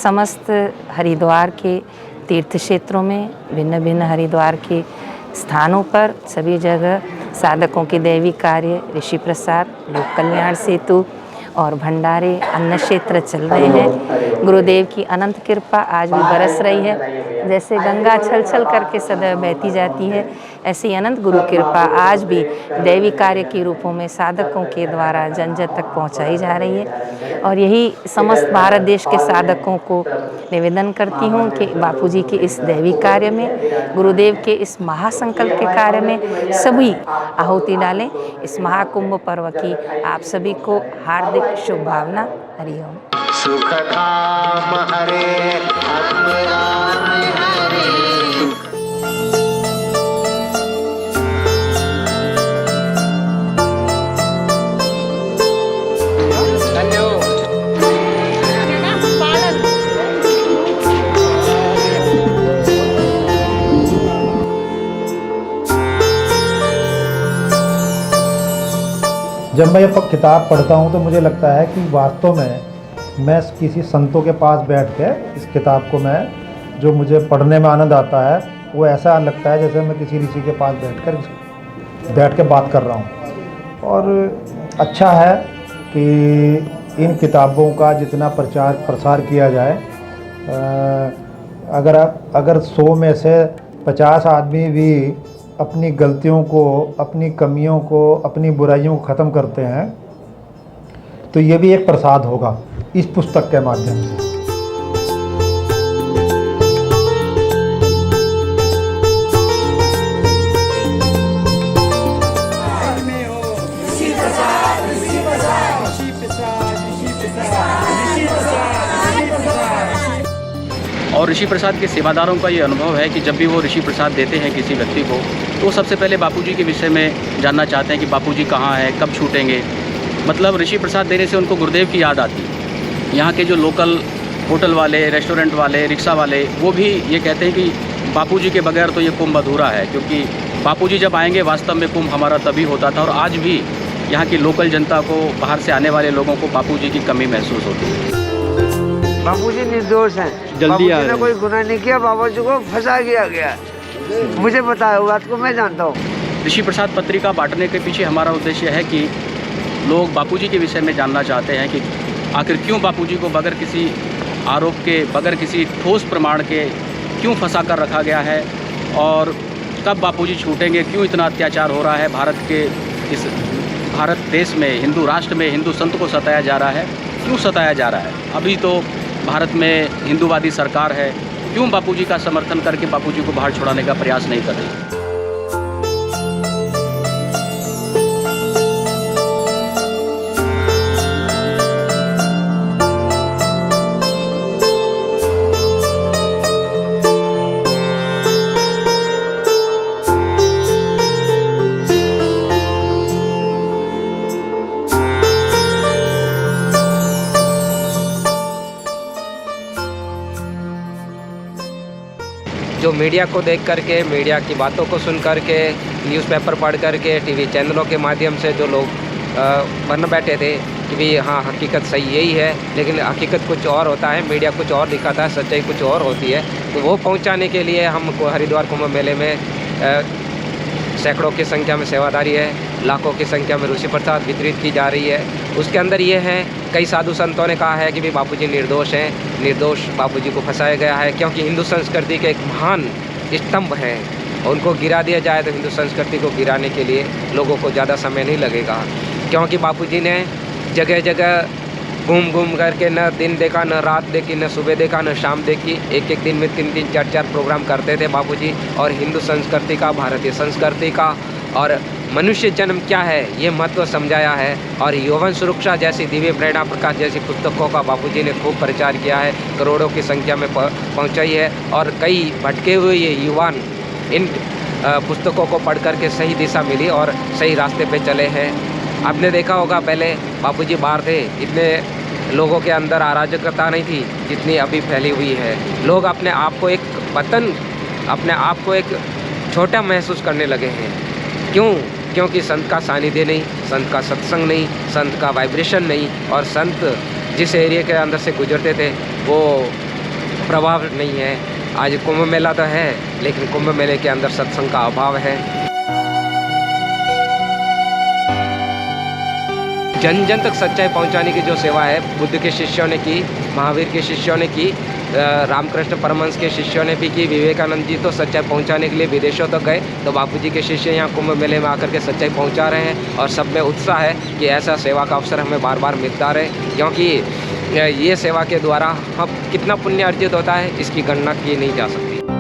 समस्त हरिद्वार के तीर्थ क्षेत्रों में, भिन्न भिन्न हरिद्वार के स्थानों पर सभी जगह साधकों के दैवी कार्य, ऋषि प्रसाद, लोक कल्याण सेतु और भंडारे अन्न क्षेत्र चल रहे हैं। गुरुदेव की अनंत कृपा आज भी बरस रही है। जैसे गंगा छल छल करके सदैव बहती जाती है, ऐसी अनंत गुरु कृपा आज भी दैवी कार्य के रूपों में साधकों के द्वारा जन जन तक पहुंचाई जा रही है। और यही समस्त भारत देश के साधकों को निवेदन करती हूं कि बापूजी के इस दैवी कार्य में, गुरुदेव के इस महासंकल्प के कार्य में सभी आहुति डालें। इस महाकुंभ पर्व की आप सभी को हार्दिक शुभकामना। हरिओम। सुख धाम हरे जब मैं ये किताब पढ़ता हूँ तो मुझे लगता है कि वास्तव में मैं किसी संतों के पास बैठ के इस किताब को जो मुझे पढ़ने में आनंद आता है, वो ऐसा लगता है जैसे मैं किसी ऋषि के पास बैठ के बात कर रहा हूँ। और अच्छा है कि इन किताबों का जितना प्रचार प्रसार किया जाए, अगर 100 में से 50 आदमी भी अपनी गलतियों को, अपनी कमियों को, अपनी बुराइयों को ख़त्म करते हैं तो ये भी एक प्रसाद होगा इस पुस्तक के माध्यम से। और ऋषि प्रसाद के सेवादारों का ये अनुभव है कि जब भी वो ऋषि प्रसाद देते हैं किसी व्यक्ति को, तो सबसे पहले बापूजी के विषय में जानना चाहते हैं कि बापूजी कहाँ हैं, कब छूटेंगे। मतलब ऋषि प्रसाद देने से उनको गुरुदेव की याद आती है। यहाँ के जो लोकल होटल वाले, रेस्टोरेंट वाले, रिक्शा वाले, वो भी ये कहते हैं कि बापूजी के बगैर तो ये कुंभ अधूरा है, क्योंकि बापूजी जब आएंगे वास्तव में कुंभ हमारा तभी होता था। और आज भी यहाँ की लोकल जनता को, बाहर से आने वाले लोगों को बापूजी की कमी महसूस होती है। बापूजी निर्दोष हैं, बापूजी ने कोई गुनाह नहीं किया, बाबूजी को फंसा दिया गया। मुझे पता है, बात को मैं जानता हूँ। ऋषि प्रसाद पत्रिका बांटने के पीछे हमारा उद्देश्य है कि लोग बापूजी के विषय में जानना चाहते हैं कि आखिर क्यों बापूजी को बगैर किसी आरोप के, बगैर किसी ठोस प्रमाण के क्यों फंसा कर रखा गया है, और कब बापूजी छूटेंगे, क्यों इतना अत्याचार हो रहा है इस भारत देश में, हिंदू राष्ट्र में हिंदू संत को सताया जा रहा है, क्यों सताया जा रहा है। अभी तो भारत में हिंदूवादी सरकार है, क्यों बापूजी का समर्थन करके बापूजी को बाहर छुड़ाने का प्रयास नहीं कर रही। जो मीडिया को देख करके, मीडिया की बातों को सुन करके, न्यूज़पेपर पढ़ करके, टीवी चैनलों के माध्यम से जो लोग बन बैठे थे कि भी हाँ हकीकत सही यही है, लेकिन हकीकत कुछ और होता है, मीडिया कुछ और दिखाता है, सच्चाई कुछ और होती है। तो वो पहुंचाने के लिए हमको हरिद्वार कुंभ मेले में सैकड़ों की संख्या में सेवादारी है, लाखों की संख्या में ऋषि प्रसाद वितरित की जा रही है। उसके अंदर ये है, कई साधु संतों ने कहा है कि भी बापूजी निर्दोष हैं, निर्दोष बापूजी को फंसाया गया है, क्योंकि हिंदू संस्कृति के एक महान स्तंभ हैं। उनको गिरा दिया जाए तो हिंदू संस्कृति को गिराने के लिए लोगों को ज़्यादा समय नहीं लगेगा, क्योंकि बापूजी ने जगह जगह घूम घूम करके न दिन देखा, न रात देखी, न सुबह देखा, न शाम देखी। एक एक दिन में 3-3, 4-4 प्रोग्राम करते थे बापूजी, और हिंदू संस्कृति का, भारतीय संस्कृति का और मनुष्य जन्म क्या है ये महत्व समझाया है। और यौवन सुरक्षा जैसी, दिव्य प्रेरणा प्रकाश जैसी पुस्तकों का बापूजी ने खूब प्रचार किया है, करोड़ों की संख्या में पहुंचाई है। और कई भटके हुए ये युवान इन पुस्तकों को पढ़ कर के सही दिशा मिली और सही रास्ते पे चले हैं। आपने देखा होगा, पहले बापूजी बाहर थे, इतने लोगों के अंदर अराजकता नहीं थी जितनी अभी फैली हुई है। लोग अपने आप को एक पतन, अपने आप को एक छोटा महसूस करने लगे हैं। क्यों? क्योंकि संत का सानिध्य नहीं, संत का सत्संग नहीं, संत का वाइब्रेशन नहीं, और संत जिस एरिया के अंदर से गुजरते थे वो प्रभाव नहीं है। आज कुंभ मेला तो है, लेकिन कुंभ मेले के अंदर सत्संग का अभाव है। जन जन तक सच्चाई पहुंचाने की जो सेवा है बुद्ध के शिष्यों ने की, महावीर के शिष्यों ने की, रामकृष्ण परमहंस के शिष्यों ने भी की, विवेकानंद जी तो सच्चाई पहुंचाने के लिए विदेशों तक गए, तो बापूजी के शिष्य यहाँ कुंभ मेले में आकर के सच्चाई पहुंचा रहे हैं। और सब में उत्साह है कि ऐसा सेवा का अवसर हमें बार बार मिलता रहे, क्योंकि ये सेवा के द्वारा हम कितना पुण्य अर्जित होता है इसकी गणना की नहीं जा सकती।